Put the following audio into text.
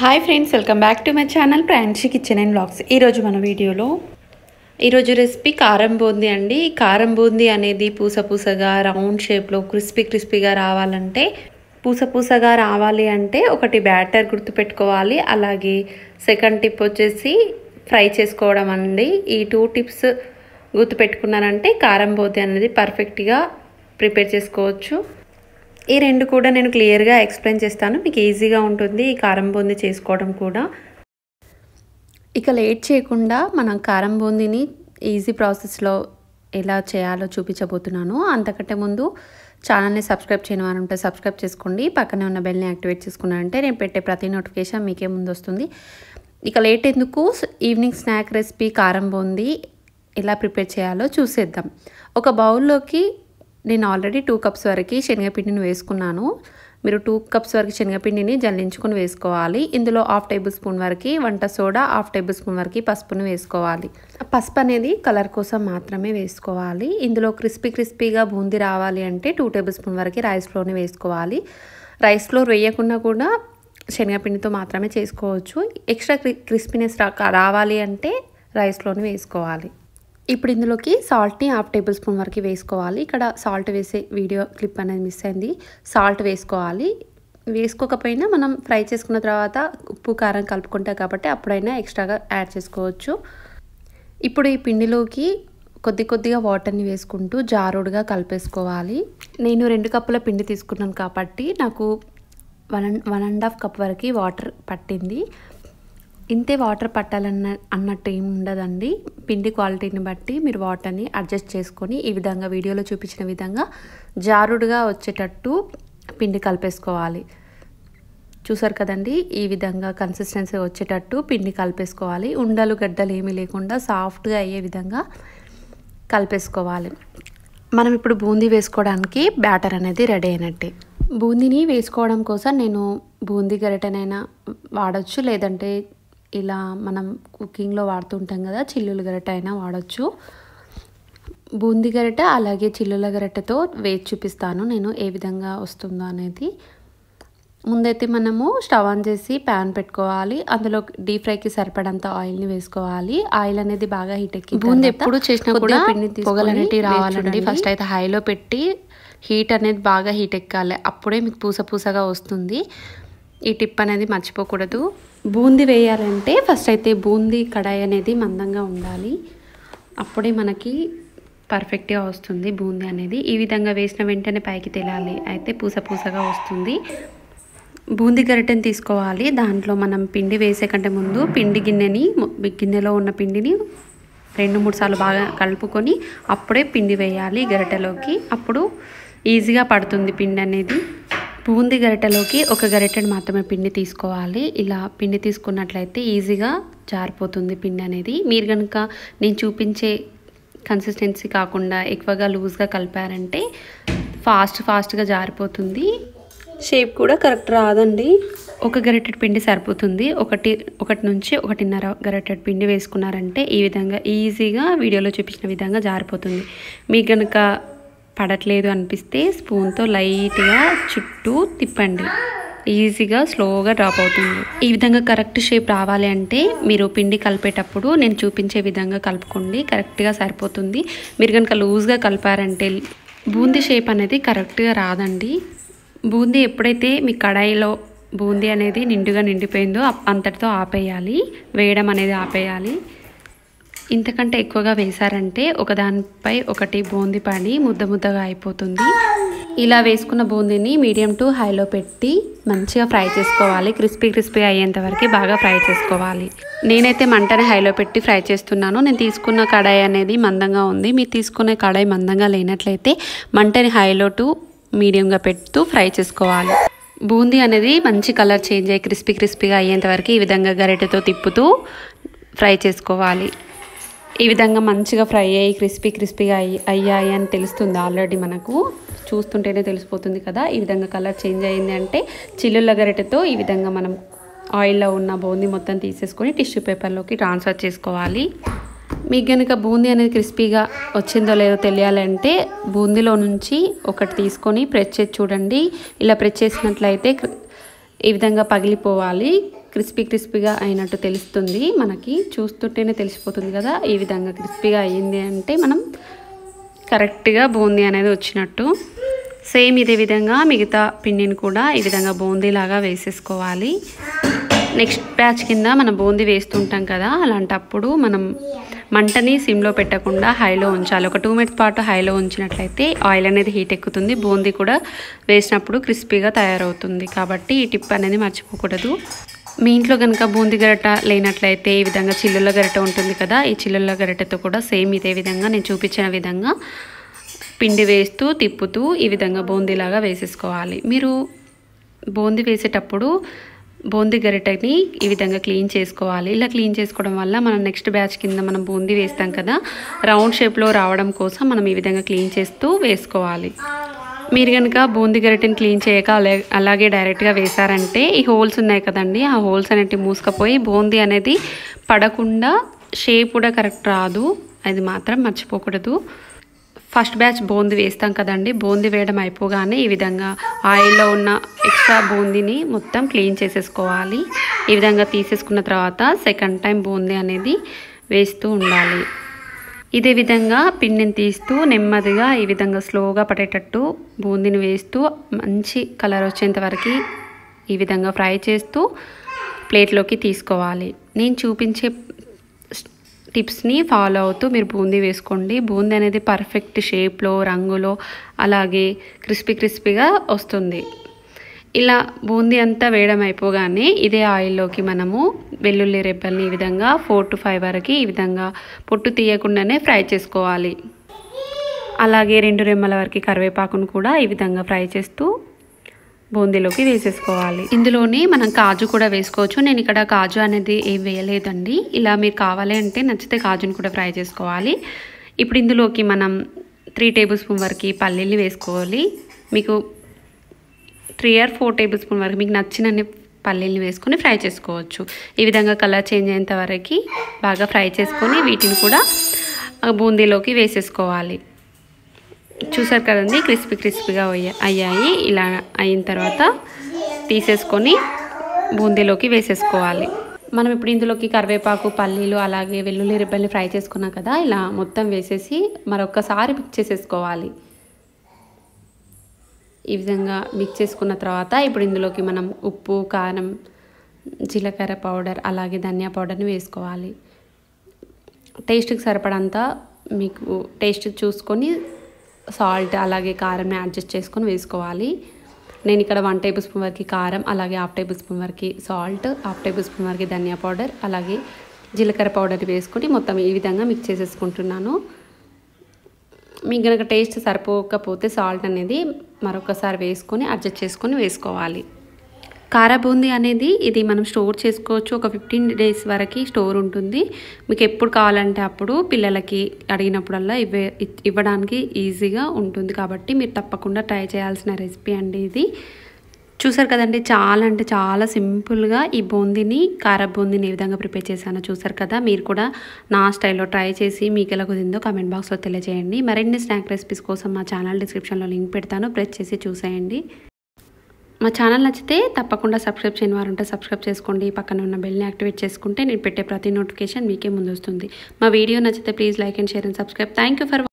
Hi friends, welcome back to my channel Pranshi kitchen and vlogs. ఈరోజు మన వీడియోలో ఈరోజు రెసిపీ కారం బూందీ అండి. కారం బూందీ అనేది పూసగా రౌండ్ షేప్లో క్రిస్పీగా రావాలంటే పూసగా రావాలి అంటే ఒకటి బ్యాటర్ గుర్తుపెట్టుకోవాలి. అలాగే సెకండ్ టిప్ వచ్చేసి ఫ్రై చేసుకోవడం అండి. ఈ 2 టిప్స్ గుర్తుపెట్టుకున్నానంటే కారం బూందీ అనేది పర్ఫెక్ట్గా ప్రిపేర్ చేసుకోవచ్చు. ఈ 2 కూడా నేను క్లియర్గా ఎక్స్ప్లెయిన్ చేస్తాను, మీకు ఈజీగా ఉంటుంది ఈ కారం బూందీ చేసుకోవడం కూడా. ఇక లేట్ చేయకుండా మనం కారం బూందీని ఈజీ ప్రాసెస్లో ఎలా చేయాలో చూపించబోతున్నాను. అంతకంటే ముందు ఛానల్ని సబ్స్క్రైబ్ చేయని వారు ఉంటే సబ్స్క్రైబ్ చేసుకోండి. పక్కనే ఉన్న బెల్ని యాక్టివేట్ చేసుకున్నారంటే నేను పెట్టే ప్రతి నోటిఫికేషన్ మీకే ముందు వస్తుంది. ఇక లేట్ ఎందుకు, ఈవినింగ్ స్నాక్ రెసిపీ కారం బూందీ ఎలా ప్రిపేర్ చేయాలో చూసేద్దాం. ఒక బౌల్లోకి నేను ఆల్రెడీ 2 కప్స్ వరకు శనగపిండిని వేసుకున్నాను. మీరు 2 కప్స్ వరకు శనగపిండిని జల్లించుకొని వేసుకోవాలి. ఇందులో 1/2 టేబుల్ స్పూన్ వరకు వంట సోడా, 1/2 టేబుల్ స్పూన్ వరకు పసుపుని వేసుకోవాలి. పసుపు అనేది కలర్ కోసం మాత్రమే వేసుకోవాలి. ఇందులో క్రిస్పీగా బూందీ రావాలి అంటే 2 టేబుల్ స్పూన్ వరకు రైస్ ఫ్లోర్ని వేసుకోవాలి. రైస్ ఫ్లోర్ వేయకుండా కూడా శనగపిండితో మాత్రమే చేసుకోవచ్చు. ఎక్స్ట్రా క్రిస్పీనెస్ రావాలి అంటే రైస్ ఫ్లోర్ని వేసుకోవాలి. ఇప్పుడు ఇందులోకి సాల్ట్ని 1/2 టేబుల్ స్పూన్ వరకు వేసుకోవాలి. ఇక్కడ సాల్ట్ వేసే వీడియో క్లిప్ అనేది మిస్ అయింది. సాల్ట్ వేసుకోవాలి. వేసుకోకపోయినా మనం ఫ్రై చేసుకున్న తర్వాత ఉప్పు కారం కలుపుకుంటాం కాబట్టి అప్పుడైనా ఎక్స్ట్రాగా యాడ్ చేసుకోవచ్చు. ఇప్పుడు ఈ పిండిలోకి కొద్దిగా వాటర్ని వేసుకుంటూ జారుడుగా కలిపేసుకోవాలి. నేను 2 కప్పుల పిండి తీసుకున్నాను కాబట్టి నాకు 1.5 కప్ వరకు వాటర్ పట్టింది. ఇంతే వాటర్ అన్నట్టు ఏమి ఉండదండి. పిండి క్వాలిటీని బట్టి మీరు వాటర్ని అడ్జస్ట్ చేసుకొని ఈ విధంగా వీడియోలో చూపించిన విధంగా జారుడుగా వచ్చేటట్టు పిండి కలిపేసుకోవాలి. చూసారు కదండి, ఈ విధంగా కన్సిస్టెన్సీ వచ్చేటట్టు పిండి కలిపేసుకోవాలి. ఉండలు గడ్డలు ఏమీ లేకుండా సాఫ్ట్గా అయ్యే విధంగా కలిపేసుకోవాలి. మనం ఇప్పుడు బూందీ వేసుకోవడానికి బ్యాటర్ అనేది రెడీ అయినట్టే. బూందీని వేసుకోవడం కోసం నేను బూందీ గరిటెనైనా వాడచ్చు, లేదంటే ఇలా మనం కుకింగ్లో వాడుతుంటాం కదా చిల్లుల గరిటె అయినా వాడచ్చు. బూందీ గరిటె అలాగే చిల్లుల గరిటెతో వేసి చూపిస్తాను నేను ఏ విధంగా వస్తుందో అనేది. ముందైతే మనము స్టవ్ ఆన్ చేసి ప్యాన్ పెట్టుకోవాలి. అందులో డీప్ ఫ్రైకి సరిపడంత ఆయిల్ని వేసుకోవాలి. ఆయిల్ అనేది బాగా హీట్ ఎక్కి బూందీ ఎప్పుడు చేసినా కూడా పొగలు అనేవి రావాలండి. ఫస్ట్ అయితే హైలో పెట్టి హీట్ అనేది బాగా హీట్ ఎక్కాలి, అప్పుడే మీకు పూసగా వస్తుంది. ఈ టిప్ అనేది మర్చిపోకూడదు. బూందీ వేయాలంటే ఫస్ట్ అయితే బూందీ కడాయి అనేది మందంగా ఉండాలి, అప్పుడే మనకి పర్ఫెక్ట్గా వస్తుంది బూందీ అనేది. ఈ విధంగా వేసిన వెంటనే పైకి తేలాలి, అయితే పూసగా వస్తుంది. బూందీ గరిటెని తీసుకోవాలి. దాంట్లో మనం పిండి వేసే కంటే ముందు గిన్నెలో ఉన్న పిండిని 2-3 సార్లు బాగా కలుపుకొని అప్పుడే పిండి వేయాలి గరిటెలోకి. అప్పుడు ఈజీగా పడుతుంది పిండి అనేది. బూందీ గరిటెలోకి 1 గరిటెను మాత్రమే పిండి తీసుకోవాలి. ఇలా పిండి తీసుకున్నట్లయితే ఈజీగా జారిపోతుంది పిండి అనేది. మీరు కనుక నేను చూపించే కన్సిస్టెన్సీ కాకుండా ఎక్కువగా లూజ్గా కలిపారంటే ఫాస్ట్గా జారిపోతుంది, షేప్ కూడా కరెక్ట్ రాదండి. 1 గరిటెడ్ పిండి సరిపోతుంది. ఒకటి నుంచి 1.5 గరిటెడ్ పిండి వేసుకున్నారంటే ఈ విధంగా ఈజీగా వీడియోలో చూపించిన విధంగా జారిపోతుంది. మీకు కనుక పడట్లేదు అనిపిస్తే స్పూన్తో లైట్గా చుట్టూ తిప్పండి, ఈజీగా స్లోగా డ్రాప్ అవుతుంది. ఈ విధంగా కరెక్ట్ షేప్ రావాలి అంటే మీరు పిండి కలిపేటప్పుడు నేను చూపించే విధంగా కలుపుకోండి, కరెక్ట్గా సరిపోతుంది. మీరు కనుక లూజ్గా కలిపారంటే బూందీ షేప్ అనేది కరెక్ట్గా రాదండి. బూందీ ఎప్పుడైతే మీ కడాయిలో బూందీ అనేది నిండిపోయిందో అంతటితో ఆపేయాలి, వేయడం అనేది ఆపేయాలి. ఇంతకంటే ఎక్కువగా వేశారంటే ఒకదానిపై ఒకటి బూందీ పడి ముద్దగా అయిపోతుంది. ఇలా వేసుకున్న బూందీని మీడియం టు హైలో పెట్టి మంచిగా ఫ్రై చేసుకోవాలి. క్రిస్పీ అయ్యేంత వరకు బాగా ఫ్రై చేసుకోవాలి. నేనైతే మంటని హైలో పెట్టి ఫ్రై చేస్తున్నాను. నేను తీసుకున్న కడాయి అనేది మందంగా ఉంది. మీరు తీసుకునే కడాయి మందంగా లేనట్లయితే మంటని హైలో టు మీడియంగా పెడుతూ ఫ్రై చేసుకోవాలి. బూందీ అనేది మంచి కలర్ చేంజ్ అయ్యి క్రిస్పీగా అయ్యేంత వరకు ఈ విధంగా గరిటెతో తిప్పుతూ ఫ్రై చేసుకోవాలి. ఈ విధంగా మంచిగా ఫ్రై అయ్యి క్రిస్పీగా అయ్యాయి అని తెలుస్తుంది. ఆల్రెడీ మనకు చూస్తుంటేనే తెలిసిపోతుంది కదా. ఈ విధంగా కలర్ చేంజ్ అయ్యింది అంటే చిల్లుల గరిటెతో ఈ విధంగా మనం ఆయిల్లో ఉన్న బూందీ మొత్తం తీసేసుకొని టిష్యూ పేపర్లోకి ట్రాన్స్ఫర్ చేసుకోవాలి. మీకు కనుక బూందీ అనేది క్రిస్పీగా వచ్చిందో లేదో తెలియాలంటే బూందీలో నుంచి ఒకటి తీసుకొని ప్రెస్ చేసి చూడండి. ఇలా ప్రెస్ చేసినట్లయితే ఈ విధంగా పగిలిపోవాలి. క్రిస్పీగా అయినట్టు తెలుస్తుంది, మనకి చూస్తుంటేనే తెలిసిపోతుంది కదా. ఈ విధంగా క్రిస్పీగా అయ్యింది అంటే మనం కరెక్ట్గా బూందీ అనేది వచ్చినట్టు. సేమ్ ఇదే విధంగా మిగతా పిండిని కూడా ఈ విధంగా బూందీలాగా వేసేసుకోవాలి. నెక్స్ట్ బ్యాచ్ కింద మనం బూందీ వేస్తుంటాం కదా, అలాంటప్పుడు మనం మంటని సిమ్లో పెట్టకుండా హైలో ఉంచాలి. ఒక 2 మినిట్స్ పాటు హైలో ఉంచినట్లయితే ఆయిల్ అనేది హీట్ ఎక్కుతుంది, బూందీ కూడా వేసినప్పుడు క్రిస్పీగా తయారవుతుంది. కాబట్టి ఈ టిప్ అనేది మర్చిపోకూడదు. మీ ఇంట్లో కనుక బూందీ గరిట లేనట్లయితే ఈ విధంగా చిల్లుల గరిట ఉంటుంది కదా, ఈ చిల్లుల గరిటతో కూడా సేమ్ ఇదే విధంగా నేను చూపించిన విధంగా పిండి వేస్తూ తిప్పుతూ ఈ విధంగా బూందీలాగా వేసేసుకోవాలి. మీరు బూందీ వేసేటప్పుడు బూందీ గరిటని ఈ విధంగా క్లీన్ చేసుకోవాలి. ఇలా క్లీన్ చేసుకోవడం వల్ల మనం నెక్స్ట్ బ్యాచ్ కింద మనం బూందీ వేస్తాం కదా, రౌండ్ షేప్లో రావడం కోసం మనం ఈ విధంగా క్లీన్ చేస్తూ వేసుకోవాలి. మీరు కనుక బూందీ గరిటని క్లీన్ చేయక అలాగే డైరెక్ట్గా వేసారంటే ఈ హోల్స్ ఉన్నాయి కదండి, ఆ హోల్స్ అనేవి మూసుకుపోయి బూందీ అనేది పడకుండా షేప్ కూడా కరెక్ట్ రాదు, అది మాత్రం మర్చిపోకూడదు. ఫస్ట్ బ్యాచ్ బూందీ వేస్తాం కదండి, బూందీ వేయడం అయిపోగానే ఈ విధంగా ఆయిల్లో ఉన్న ఎక్స్ట్రా బూందీని మొత్తం క్లీన్ చేసేసుకోవాలి. ఈ విధంగా తీసేసుకున్న తర్వాత సెకండ్ టైం బూందీ అనేది వేస్తూ ఉండాలి. ఇదే విధంగా పిండిని తీస్తూ నెమ్మదిగా ఈ విధంగా స్లోగా పడేటట్టు బూందీని వేస్తూ మంచి కలర్ వచ్చేంత వరకు ఈ విధంగా ఫ్రై చేస్తూ ప్లేట్లోకి తీసుకోవాలి. నేను చూపించే టిప్స్ని ఫాలో అవుతూ మీరు బూందీ వేసుకోండి. బూందీ అనేది పర్ఫెక్ట్ షేప్లో, రంగులో, అలాగే క్రిస్పీగా వస్తుంది. ఇలా బూందీ అంతా వేయడం అయిపోగానే ఇదే ఆయిల్లోకి మనము వెల్లుల్లి రెబ్బల్ని ఈ విధంగా 4 to 5 వరకు ఈ విధంగా పొట్టు తీయకుండానే ఫ్రై చేసుకోవాలి. అలాగే 2 రెమ్మల వరకు కరివేపాకును కూడా ఈ విధంగా ఫ్రై చేస్తూ బూందీలోకి వేసేసుకోవాలి. ఇందులోనే మనం కాజు కూడా వేసుకోవచ్చు. నేను ఇక్కడ కాజు అనేది ఏం వేయలేదండి. ఇలా మీరు కావాలి అంటే నచ్చితే కాజుని కూడా ఫ్రై చేసుకోవాలి. ఇప్పుడు ఇందులోకి మనం 3 టేబుల్ స్పూన్ వరకు పల్లీలు వేసుకోవాలి. మీకు 3 or 4 టేబుల్ స్పూన్ వరకు మీకు నచ్చినన్ని పల్లీలు వేసుకొని ఫ్రై చేసుకోవచ్చు. ఈ విధంగా కలర్ చేంజ్ అయ్యేంత వరకు బాగా ఫ్రై చేసుకొని వీటిని కూడా బూందీలోకి వేసేసుకోవాలి. చూసారు కదండి, క్రిస్పీగా అయ్యాయి. ఇలా అయిన తర్వాత తీసేసుకొని బూందీలోకి వేసేసుకోవాలి. మనం ఇప్పుడు ఇందులోకి కరివేపాకు, పల్లీలు, అలాగే వెల్లుల్లి రెబ్బల్ని ఫ్రై చేసుకున్నాం కదా, ఇలా మొత్తం వేసేసి మరొకసారి మిక్స్ చేసేసుకోవాలి. ఈ విధంగా మిక్స్ చేసుకున్న తర్వాత ఇప్పుడు ఇందులోకి మనం ఉప్పు, కారం, జీలకర్ర పౌడర్, అలాగే ధనియా పౌడర్ని వేసుకోవాలి. టేస్ట్కి సరిపడంత మీకు టేస్ట్ చూసుకొని సాల్ట్ అలాగే కారంని అడ్జస్ట్ చేసుకొని వేసుకోవాలి. నేను ఇక్కడ 1 టేబుల్ స్పూన్ వరకు కారం, అలాగే 1/2 టేబుల్ స్పూన్ వరకు సాల్ట్, 1/2 టేబుల్ స్పూన్ వరకు ధనియా పౌడర్, అలాగే జీలకర్ర పౌడర్ వేసుకొని మొత్తం ఈ విధంగా మిక్స్ చేసేసుకుంటున్నాను. మీకు కనుక టేస్ట్ సరిపోకపోతే సాల్ట్ అనేది మరొకసారి వేసుకొని అడ్జస్ట్ చేసుకొని వేసుకోవాలి. కారా బూందీ అనేది ఇది మనం స్టోర్ చేసుకోవచ్చు. ఒక 15 days వరకు స్టోర్ ఉంటుంది. మీకు ఎప్పుడు కావాలంటే అప్పుడు పిల్లలకి అడిగినప్పుడల్లా ఇవ్వడానికి ఈజీగా ఉంటుంది. కాబట్టి మీరు తప్పకుండా ట్రై చేయాల్సిన రెసిపీ అండి ఇది. చూసారు కదండి, చాలా అంటే చాలా సింపుల్గా ఈ బూందీని, కారా బూందీని ఏ విధంగా ప్రిపేర్ చేశానో చూసారు కదా. మీరు కూడా నా స్టైల్లో ట్రై చేసి మీకు ఎలా కుదిరిందో కామెంట్ బాక్స్లో తెలియజేయండి. మరిన్ని స్నాక్ రెసిపీస్ కోసం మా ఛానల్ డిస్క్రిప్షన్లో లింక్ పెడతాను, ప్రెస్ చేసి చూసేయండి. మా ఛానల్ నచ్చితే తప్పకుండా సబ్స్క్రైబ్ చేయని వారు ఉంటే సబ్స్క్రైబ్ చేసుకోండి. పక్కన ఉన్న బెల్ని యాక్టివేట్ చేసుకుంటే నేను పెట్టే ప్రతి నోటిఫికేషన్ మీకే ముందు వస్తుంది. మా వీడియో నచ్చితే please like and share and subscribe. Thank you for